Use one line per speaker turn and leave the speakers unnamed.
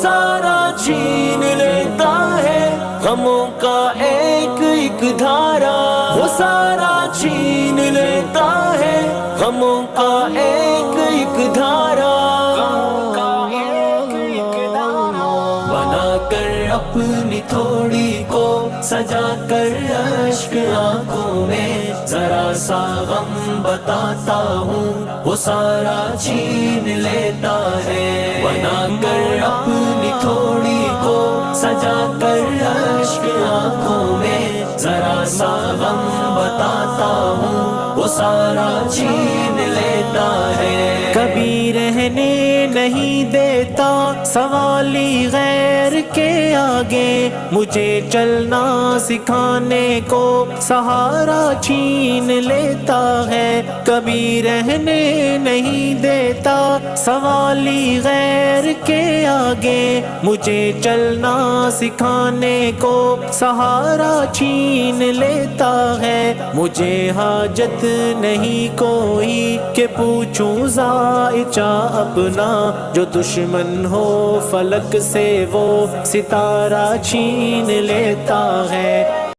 سارا چھین لیتا ہے، غموں کا ایک ایک دھارا وہ سارا چھین لیتا ہے، غموں کا ایک ایک دھارا بنا کر اپنی تھوڑی کو سجا کر اشک آنکھوں میں ذرا سا غم بتاتا ہوں وہ سارا چھین لیتا ہے، بنا کر اپنی تھوڑی کو سجا کر اشک آنکھوں میں ذرا سا غم بتاتا ہوں وہ سارا چھین لیتا ہے، کبھی رہنے نہیں دیتا سوالی غیر کے آگے، مجھے چلنا سکھانے کو سہارا چھین لیتا ہے، کبھی رہنے نہیں دیتا سوالی غیر کے آگے، مجھے چلنا سکھانے کو سہارا چھین لیتا ہے، مجھے حاجت نہیں کوئی کہ پوچھوں ذائچہ اپنا، جو دشمن ہو فلک سے وہ ستارہ چھین لیتا ہے،